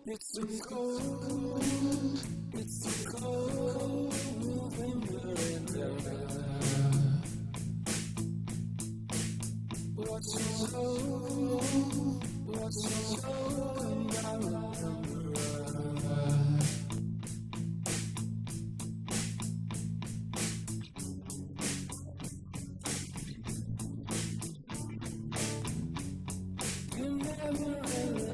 It's so cold, it's so cold, November in there. What's so and I remember. You never really